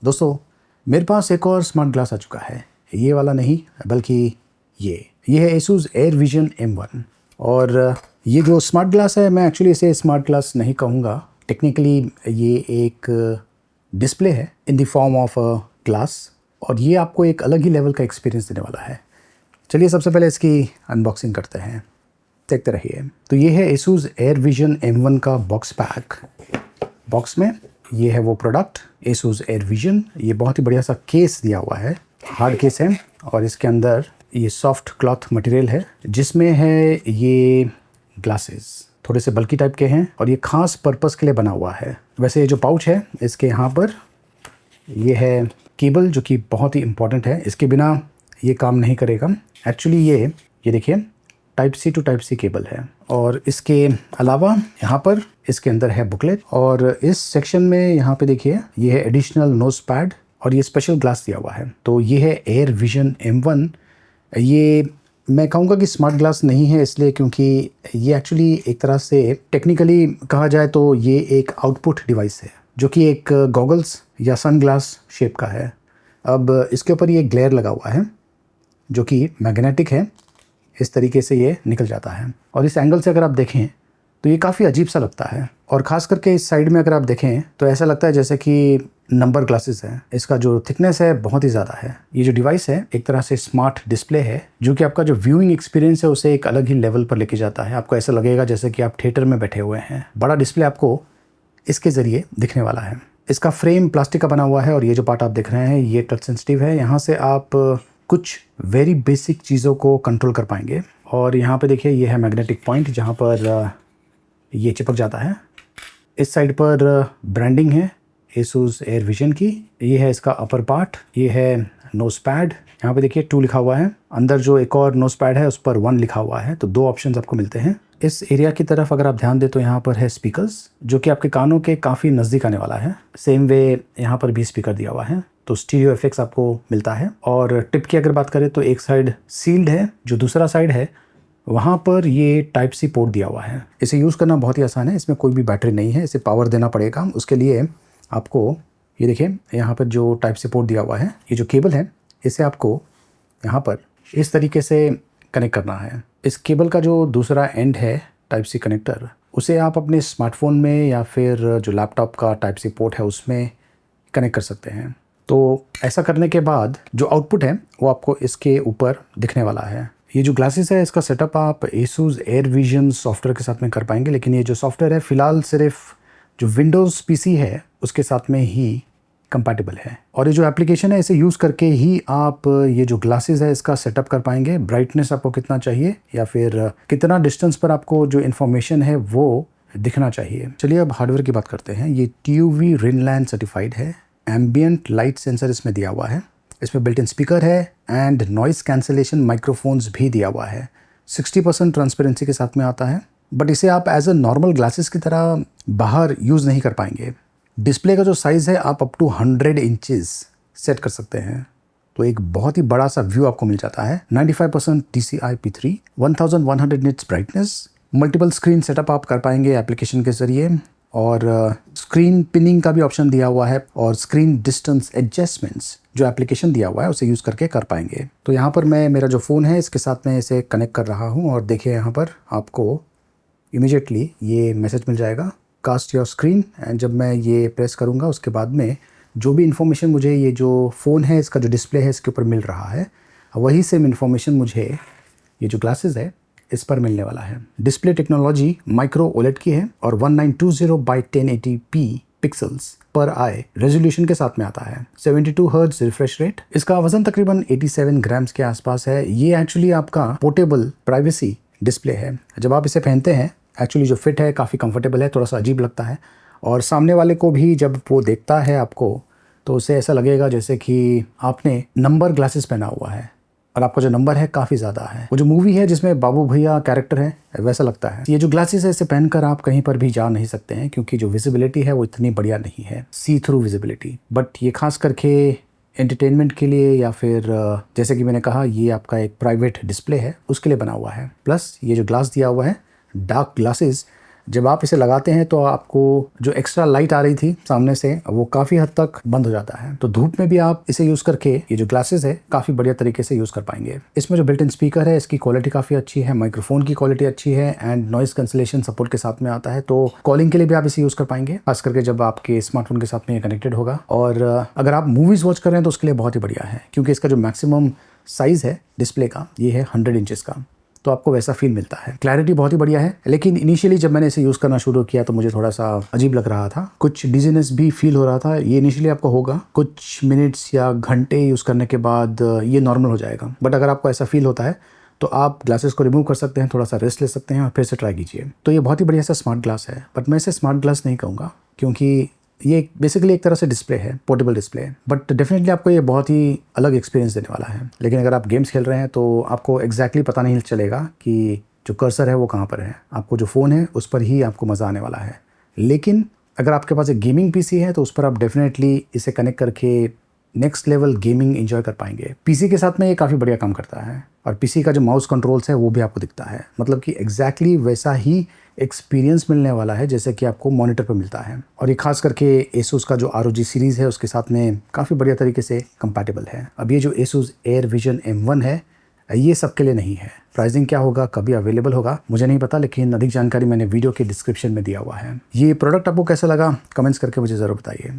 दोस्तों, मेरे पास एक और स्मार्ट ग्लास आ चुका है। ये वाला नहीं बल्कि ये है Asus Air Vision M1। और ये जो स्मार्ट ग्लास है, मैं एक्चुअली इसे स्मार्ट ग्लास नहीं कहूँगा। टेक्निकली ये एक डिस्प्ले है in the form of a glass, और ये आपको एक अलग ही लेवल का एक्सपीरियंस देने वाला है। चलिए सबसे पहले इसकी अनबॉक्सिंग करते हैं, देखते रहिए। तो ये है Asus Air Vision M1 का बॉक्स पैक। बॉक्स में ये है वो प्रोडक्ट Asus Air Vision। ये बहुत ही बढ़िया सा केस दिया हुआ है, हार्ड केस है, और इसके अंदर ये सॉफ्ट क्लॉथ मटेरियल है जिसमें है ये ग्लासेस। थोड़े से बल्की टाइप के हैं और ये खास पर्पस के लिए बना हुआ है। वैसे ये जो पाउच है, इसके यहाँ पर ये है केबल, जो कि बहुत ही इम्पॉर्टेंट है। इसके बिना ये काम नहीं करेगा। एक्चुअली ये देखिए, type C to type C cable है। और इसके अलावा यहाँ पर इसके अंदर है बुकलेट, और इस सेक्शन में यहाँ पे देखिए ये है एडिशनल नोज पैड, और ये स्पेशल ग्लास दिया हुआ है। तो ये है एयर विजन M1। ये मैं कहूँगा कि स्मार्ट ग्लास नहीं है, इसलिए क्योंकि ये एक्चुअली एक तरह से टेक्निकली कहा जाए तो ये एक आउटपुट डिवाइस है, जो कि एक गॉगल्स या सन ग्लास शेप का है। अब इसके ऊपर ये ग्लेयर लगा हुआ है जो कि मैग्नेटिक है। इस तरीके से ये निकल जाता है, और इस एंगल से अगर आप देखें तो ये काफ़ी अजीब सा लगता है। और ख़ास करके इस साइड में अगर आप देखें तो ऐसा लगता है जैसे कि नंबर ग्लासेस है। इसका जो थिकनेस है बहुत ही ज़्यादा है। ये जो डिवाइस है एक तरह से स्मार्ट डिस्प्ले है, जो कि आपका जो व्यूइंग एक्सपीरियंस है उसे एक अलग ही लेवल पर लेके जाता है। आपको ऐसा लगेगा जैसे कि आप थिएटर में बैठे हुए हैं। बड़ा डिस्प्ले आपको इसके ज़रिए दिखने वाला है। इसका फ्रेम प्लास्टिक का बना हुआ है, और ये जो पार्ट आप देख रहे हैं ये टच सेंसिटिव है। यहाँ से आप कुछ वेरी बेसिक चीज़ों को कंट्रोल कर पाएंगे। और यहाँ पे देखिए ये है मैग्नेटिक पॉइंट, जहाँ पर ये चिपक जाता है। इस साइड पर ब्रांडिंग है Asus Air Vision की। ये है इसका अपर पार्ट, ये है नोज पैड। यहाँ पे देखिए 2 लिखा हुआ है। अंदर जो एक और नोज पैड है उस पर 1 लिखा हुआ है। तो 2 ऑप्शंस आपको मिलते हैं। इस एरिया की तरफ अगर आप ध्यान दें तो यहाँ पर है स्पीकर्स, जो कि आपके कानों के काफ़ी नज़दीक आने वाला है। सेम वे यहाँ पर भी स्पीकर दिया हुआ है, तो स्टीरियो इफेक्ट्स आपको मिलता है। और टिप की अगर बात करें तो एक साइड सील्ड है, जो दूसरा साइड है वहाँ पर ये टाइप सी पोर्ट दिया हुआ है। इसे यूज़ करना बहुत ही आसान है। इसमें कोई भी बैटरी नहीं है, इसे पावर देना पड़ेगा। उसके लिए आपको ये देखिए यहाँ पर जो टाइप सी पोर्ट दिया हुआ है, ये जो केबल है इसे आपको यहाँ पर इस तरीके से कनेक्ट करना है। इस केबल का जो दूसरा एंड है टाइप सी कनेक्टर, उसे आप अपने स्मार्टफोन में या फिर जो लैपटॉप का टाइप सी पोर्ट है उसमें कनेक्ट कर सकते हैं। तो ऐसा करने के बाद जो आउटपुट है वो आपको इसके ऊपर दिखने वाला है। ये जो ग्लासेस है इसका सेटअप आप Asus Air Vision सॉफ्टवेयर के साथ में कर पाएंगे, लेकिन ये जो सॉफ्टवेयर है फ़िलहाल सिर्फ जो विंडोज़ PC है उसके साथ में ही कंपैटिबल है। और ये जो एप्लीकेशन है इसे यूज़ करके ही आप ये जो ग्लासेस है इसका सेटअप कर पाएंगे। ब्राइटनेस आपको कितना चाहिए या फिर कितना डिस्टेंस पर आपको जो इन्फॉर्मेशन है वो दिखना चाहिए। चलिए अब हार्डवेयर की बात करते हैं। ये TUV Rinland सर्टिफाइड है। एम्बियंट लाइट सेंसर इसमें दिया हुआ है। इसमें बिल्ट इन स्पीकर है एंड नॉइस कैंसलेशन माइक्रोफोन्स भी दिया हुआ है। 60% ट्रांसपेरेंसी के साथ में आता है, बट इसे आप एज अ नॉर्मल ग्लासेस की तरह बाहर यूज़ नहीं कर पाएंगे। डिस्प्ले का जो साइज़ है आप अप टू 100 इंचेस सेट कर सकते हैं, तो एक बहुत ही बड़ा सा व्यू आपको मिल जाता है। 95% DCI-P3, 1100 nits brightness, multiple screen setup आप कर पाएंगे एप्लीकेशन के ज़रिए, और स्क्रीन पिनिंग का भी ऑप्शन दिया हुआ है, और स्क्रीन डिस्टेंस एडजस्टमेंट्स जो एप्लीकेशन दिया हुआ है उसे यूज़ करके कर पाएंगे। तो यहाँ पर मैं मेरा जो फ़ोन है इसके साथ में इसे कनेक्ट कर रहा हूँ, और देखिए यहाँ पर आपको इमीडिएटली ये मैसेज मिल जाएगा, कास्ट योर स्क्रीन। एंड जब मैं ये प्रेस करूँगा उसके बाद में जो भी इन्फॉर्मेशन मुझे ये जो फ़ोन है इसका जो डिस्प्ले है इसके ऊपर मिल रहा है, वही सेम इन्फॉर्मेशन मुझे ये जो ग्लासेस है इस पर मिलने वाला है। डिस्प्ले टेक्नोलॉजी माइक्रो ओलेड की है, और 1920x1080p पिक्सल्स पर आई रेजोल्यूशन के साथ में आता है। 72 हर्ट्ज रिफ्रेश रेट। इसका वजन तकरीबन 87 ग्राम्स के आसपास है। ये एक्चुअली आपका पोर्टेबल प्राइवेसी डिस्प्ले है। जब आप इसे पहनते हैं एक्चुअली जो फिट है काफ़ी कंफर्टेबल है, थोड़ा सा अजीब लगता है, और सामने वाले को भी जब वो देखता है आपको तो उसे ऐसा लगेगा जैसे कि आपने नंबर ग्लासेस पहना हुआ है, और आपका जो नंबर है काफ़ी ज़्यादा है। वो जो मूवी है जिसमें बाबू भैया कैरेक्टर है वैसा लगता है। ये जो ग्लासेस है इसे पहनकर आप कहीं पर भी जा नहीं सकते हैं, क्योंकि जो विजिबिलिटी है वो इतनी बढ़िया नहीं है, सी थ्रू विजिबिलिटी। बट ये खास करके एंटरटेनमेंट के लिए या फिर जैसे कि मैंने कहा ये आपका एक प्राइवेट डिस्प्ले है उसके लिए बना हुआ है। प्लस ये जो ग्लास दिया हुआ है डार्क ग्लासेस जब आप इसे लगाते हैं तो आपको जो एक्स्ट्रा लाइट आ रही थी सामने से वो काफ़ी हद तक बंद हो जाता है। तो धूप में भी आप इसे यूज़ करके ये जो ग्लासेस है काफ़ी बढ़िया तरीके से यूज़ कर पाएंगे। इसमें जो बिल्ट इन स्पीकर है इसकी क्वालिटी काफ़ी अच्छी है, माइक्रोफोन की क्वालिटी अच्छी है एंड नॉइस कैंसिलेशन सपोर्ट के साथ में आता है। तो कॉलिंग के लिए भी आप इसे यूज़ कर पाएंगे, खास करके जब आपके स्मार्टफोन के साथ में ये कनेक्टेड होगा। और अगर आप मूवीज़ वॉच कर रहे हैं तो उसके लिए बहुत ही बढ़िया है, क्योंकि इसका जो मैक्सिमम साइज़ है डिस्प्ले का ये है 100 इंचेस का, तो आपको वैसा फील मिलता है। क्लैरिटी बहुत ही बढ़िया है, लेकिन इनिशियली जब मैंने इसे यूज़ करना शुरू किया तो मुझे थोड़ा सा अजीब लग रहा था, कुछ डिजीनेस भी फील हो रहा था। ये इनिशियली आपको होगा, कुछ मिनट्स या घंटे यूज़ करने के बाद ये नॉर्मल हो जाएगा। बट अगर आपको ऐसा फील होता है तो आप ग्लासेस को रिमूव कर सकते हैं, थोड़ा सा रेस्ट ले सकते हैं और फिर से ट्राई कीजिए। तो ये बहुत ही बढ़िया सा स्मार्ट ग्लास है, बट मैं इसे स्मार्ट ग्लास नहीं कहूँगा, क्योंकि ये बेसिकली एक तरह से डिस्प्ले है, पोर्टेबल डिस्प्ले है। बट डेफिनेटली आपको ये बहुत ही अलग एक्सपीरियंस देने वाला है। लेकिन अगर आप गेम्स खेल रहे हैं तो आपको एग्जैक्टली पता नहीं चलेगा कि जो कर्सर है वो कहाँ पर है। आपको जो फ़ोन है उस पर ही आपको मज़ा आने वाला है। लेकिन अगर आपके पास एक गेमिंग पीसी है तो उस पर आप डेफिनेटली इसे कनेक्ट करके नेक्स्ट लेवल गेमिंग एंजॉय कर पाएंगे। पीसी के साथ में ये काफ़ी बढ़िया काम करता है, और पीसी का जो माउस कंट्रोल्स है वो भी आपको दिखता है, मतलब कि एग्जैक्टली वैसा ही एक्सपीरियंस मिलने वाला है जैसे कि आपको मॉनिटर पर मिलता है। और ये खास करके एसूस का जो ROG सीरीज़ है उसके साथ में काफ़ी बढ़िया तरीके से कंपैटिबल है। अब ये जो एसूस एयर विजन M1 है ये सबके लिए नहीं है। प्राइसिंग क्या होगा, कभी अवेलेबल होगा, मुझे नहीं पता, लेकिन अधिक जानकारी मैंने वीडियो के डिस्क्रिप्शन में दिया हुआ है। ये प्रोडक्ट आपको कैसा लगा कमेंट्स करके मुझे ज़रूर बताइए।